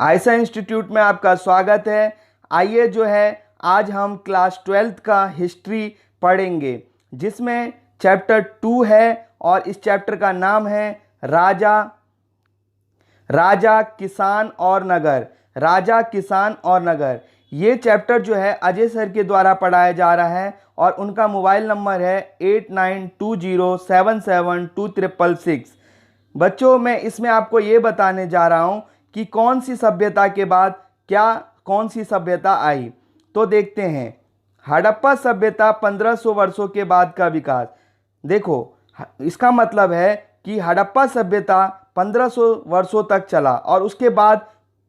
आयसा institute में आपका स्वागत है। आइए जो है आज हम क्लास 12th का हिस्ट्री पढ़ेंगे, जिसमें चैप्टर 2 है और इस चैप्टर का नाम है राजा किसान और नगर। राजा किसान और नगर ये चैप्टर जो है अजय सर के द्वारा पढ़ाया जा रहा है और उनका मोबाइल नंबर है 8920772666। बच्चों, मैं इसमें आपको ये बताने जा रहा हूँ कि कौन सी सभ्यता के बाद कौन सी सभ्यता आई। तो देखते हैं, हड़प्पा सभ्यता 1500 वर्षों के बाद का विकास। देखो, इसका मतलब है कि हड़प्पा सभ्यता 1500 वर्षों तक चला और उसके बाद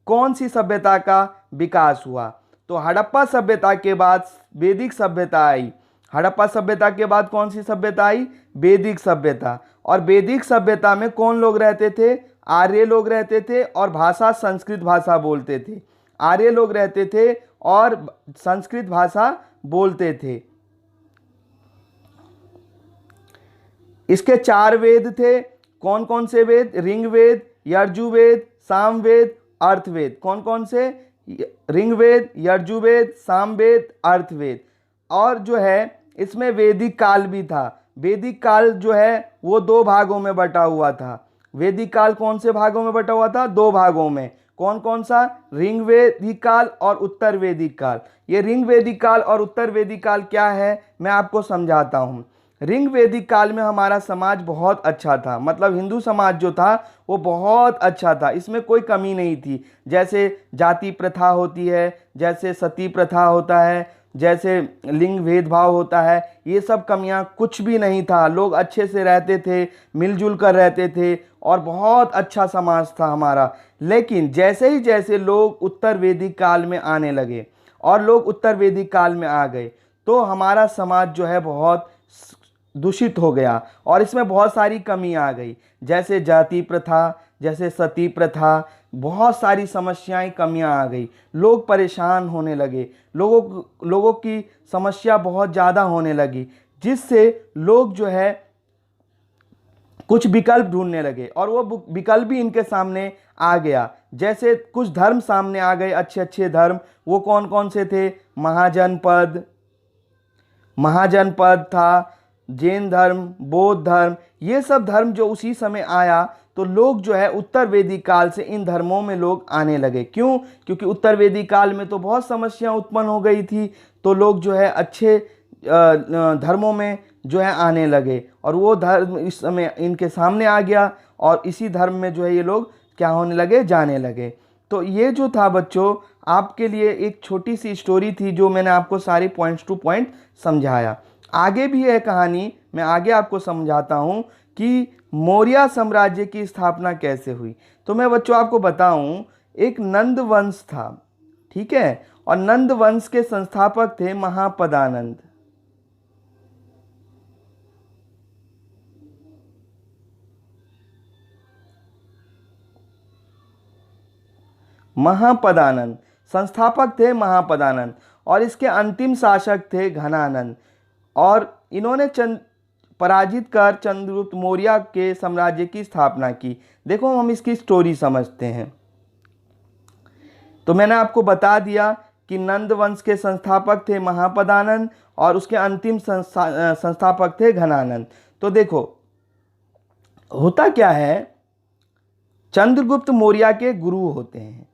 कौन सी सभ्यता का विकास हुआ। तो हड़प्पा सभ्यता के बाद वैदिक सभ्यता आई। हड़प्पा सभ्यता के बाद कौन सी सभ्यता आई? वैदिक सभ्यता। और वैदिक सभ्यता में कौन लोग रहते थे? आर्य लोग रहते थे और भाषा संस्कृत भाषा बोलते थे। आर्य लोग रहते थे और संस्कृत भाषा बोलते थे। इसके 4 वेद थे। कौन कौन से वेद? ऋग्वेद, यजुर्वेद, सामवेद, अर्थवेद। कौन कौन से? ऋग्वेद, यजुर्वेद, सामवेद, अर्थवेद। और जो है इसमें वैदिक काल भी था। वैदिक काल जो है वो 2 भागों में बटा हुआ था। वैदिक काल कौन से भागों में बटा हुआ था? 2 भागों में। कौन कौन सा? ऋग्वेदिक काल और उत्तर वैदिक काल। ये ऋग्वेदिक काल और उत्तर वैदिक काल क्या है, मैं आपको समझाता हूँ। ऋग्वेदिक काल में हमारा समाज बहुत अच्छा था, मतलब हिंदू समाज जो था वो बहुत अच्छा था, इसमें कोई कमी नहीं थी। जैसे जाति प्रथा होती है, जैसे सती प्रथा होता है, जैसे लिंग भेदभाव होता है, ये सब कमियां कुछ भी नहीं था। लोग अच्छे से रहते थे, मिलजुल कर रहते थे और बहुत अच्छा समाज था हमारा। लेकिन जैसे ही जैसे लोग उत्तर वैदिक काल में आने लगे और लोग उत्तर वैदिक काल में आ गए, तो हमारा समाज जो है बहुत दूषित हो गया और इसमें बहुत सारी कमी आ गई। जैसे जाति प्रथा, जैसे सती प्रथा, बहुत सारी समस्याएं, कमियां आ गई। लोग परेशान होने लगे, लोगों की समस्या बहुत ज़्यादा होने लगी, जिससे लोग जो है कुछ विकल्प ढूंढने लगे और वो विकल्प भी इनके सामने आ गया। जैसे कुछ धर्म सामने आ गए, अच्छे अच्छे धर्म। वो कौन कौन से थे? महाजनपद था, जैन धर्म, बौद्ध धर्म, ये सब धर्म जो उसी समय आया, तो लोग जो है उत्तर वैदिक काल से इन धर्मों में लोग आने लगे। क्यों? क्योंकि उत्तर वैदिक काल में तो बहुत समस्या उत्पन्न हो गई थी, तो लोग जो है अच्छे धर्मों में जो है आने लगे और वो धर्म इस समय इनके सामने आ गया और इसी धर्म में जो है ये लोग क्या होने लगे? जाने लगे। तो ये जो था बच्चों, आपके लिए एक छोटी सी स्टोरी थी जो मैंने आपको सारी पॉइंट्स टू पॉइंट समझाया। आगे भी है कहानी, मैं आगे आपको समझाता हूँ कि मौर्य साम्राज्य की स्थापना कैसे हुई। तो मैं बच्चों आपको बताऊं, एक नंद वंश था, ठीक है, और नंद वंश के संस्थापक थे महापदानंद। महापदानंद संस्थापक थे महापदानंद, और इसके अंतिम शासक थे घनानंद। और इन्होंने पराजित कर चंद्रगुप्त मौर्य के साम्राज्य की स्थापना की। देखो, हम इसकी स्टोरी समझते हैं। तो मैंने आपको बता दिया कि नंद वंश के संस्थापक थे महापदानंद और उसके अंतिम संस्थापक थे घनानंद। तो देखो, होता क्या है, चंद्रगुप्त मौर्य के गुरु होते हैं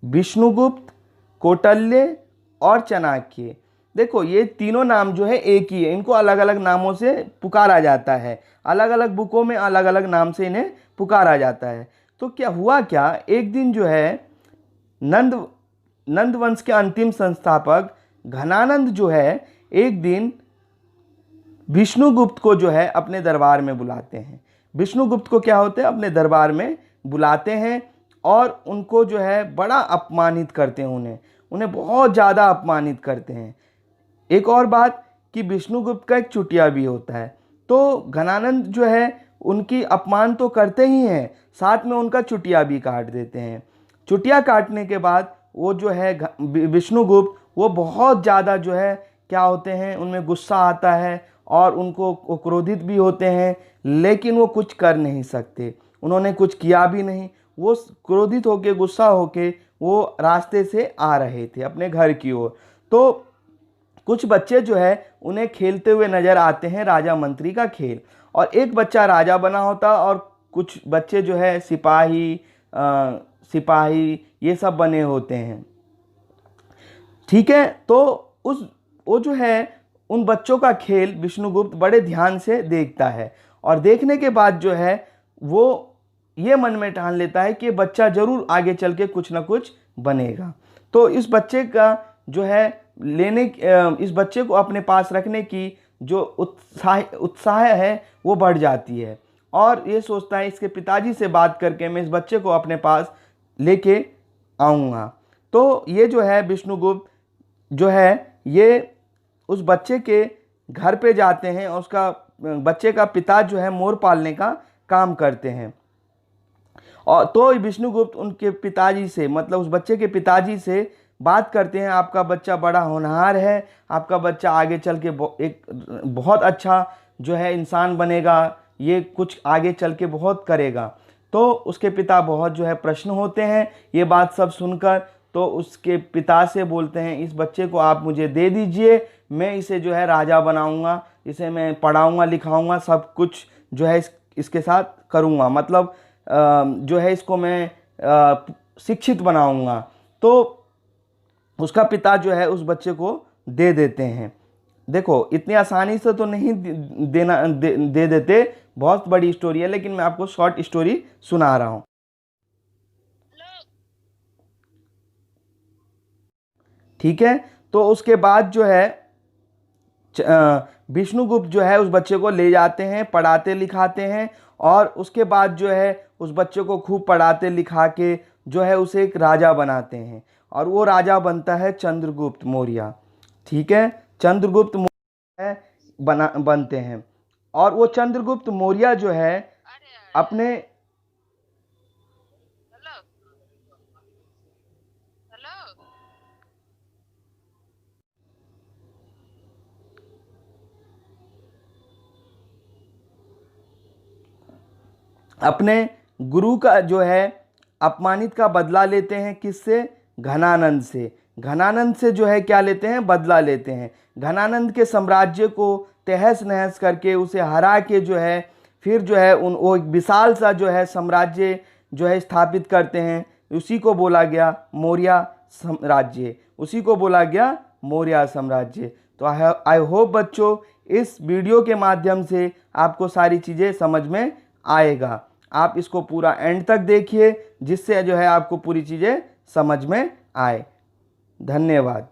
विष्णुगुप्त, कौटिल्य और चाणक्य। देखो, ये तीनों नाम जो है एक ही है, इनको अलग अलग नामों से पुकारा जाता है, अलग अलग बुकों में अलग अलग नाम से इन्हें पुकारा जाता है। तो क्या हुआ, क्या एक दिन जो है नंद वंश के अंतिम संस्थापक घनानंद जो है एक दिन विष्णुगुप्त को जो है अपने दरबार में बुलाते हैं। विष्णुगुप्त को क्या होते हैं? अपने दरबार में बुलाते हैं और उनको जो है बड़ा अपमानित करते हैं, उन्हें बहुत ज़्यादा अपमानित करते हैं। एक और बात कि विष्णुगुप्त का एक चुटिया भी होता है, तो घनानंद जो है उनकी अपमान तो करते ही हैं, साथ में उनका चुटिया भी काट देते हैं। चुटिया काटने के बाद वो जो है विष्णुगुप्त, वो बहुत ज़्यादा जो है क्या होते हैं, उनमें गुस्सा आता है और उनको क्रोधित भी होते हैं, लेकिन वो कुछ कर नहीं सकते, उन्होंने कुछ किया भी नहीं। वो क्रोधित होके, गुस्सा होके वो रास्ते से आ रहे थे अपने घर की ओर। तो कुछ बच्चे जो है उन्हें खेलते हुए नजर आते हैं राजा मंत्री का खेल, और एक बच्चा राजा बना होता और कुछ बच्चे जो है सिपाही ये सब बने होते हैं। ठीक है, तो वो जो है उन बच्चों का खेल विष्णुगुप्त बड़े ध्यान से देखता है, और देखने के बाद जो है वो ये मन में ठान लेता है कि बच्चा जरूर आगे चल के कुछ ना कुछ बनेगा। तो इस बच्चे का जो है इस बच्चे को अपने पास रखने की जो उत्साह है वो बढ़ जाती है, और ये सोचता है इसके पिताजी से बात करके मैं इस बच्चे को अपने पास लेके आऊँगा। तो ये जो है विष्णुगुप्त जो है ये उस बच्चे के घर पे जाते हैं, और उसका बच्चे का पिता जो है मोर पालने का काम करते हैं। और तो विष्णुगुप्त उनके पिताजी से, मतलब उस बच्चे के पिताजी से बात करते हैं, आपका बच्चा बड़ा होनहार है, आपका बच्चा आगे चल के एक बहुत अच्छा जो है इंसान बनेगा, ये कुछ आगे चल के बहुत करेगा। तो उसके पिता बहुत जो है प्रश्न होते हैं ये बात सब सुनकर। तो उसके पिता से बोलते हैं इस बच्चे को आप मुझे दे दीजिए, मैं इसे जो है राजा बनाऊंगा, इसे मैं पढ़ाऊंगा लिखाऊंगा, सब कुछ जो है इसके साथ करूंगा, मतलब जो है इसको मैं शिक्षित बनाऊंगा। तो उसका पिता जो है उस बच्चे को दे देते हैं। देखो इतनी आसानी से तो नहीं दे देते, बहुत बड़ी स्टोरी है, लेकिन मैं आपको शॉर्ट स्टोरी सुना रहा हूँ। ठीक है, तो उसके बाद जो है विष्णुगुप्त जो है उस बच्चे को ले जाते हैं, पढ़ाते लिखाते हैं, और उसके बाद जो है उस बच्चे को खूब पढ़ाते लिखा के जो है उसे एक राजा बनाते हैं, और वो राजा बनता है चंद्रगुप्त मौर्य। ठीक है, चंद्रगुप्त मौर्य बनते हैं, और वो चंद्रगुप्त मौर्य जो है अपने अपने गुरु का जो है अपमानित का बदला लेते हैं, किससे? घनानंद से। घनानंद से जो है क्या लेते हैं? बदला लेते हैं। घनानंद के साम्राज्य को तहस नहस करके उसे हरा के जो है फिर जो है वो एक विशाल सा जो है साम्राज्य जो है स्थापित करते हैं। उसी को बोला गया मौर्य साम्राज्य, उसी को बोला गया मौर्य साम्राज्य। तो आई होप बच्चों इस वीडियो के माध्यम से आपको सारी चीज़ें समझ में आएगा। आप इसको पूरा एंड तक देखिए, जिससे जो है आपको पूरी चीज़ें समझ में आए। धन्यवाद।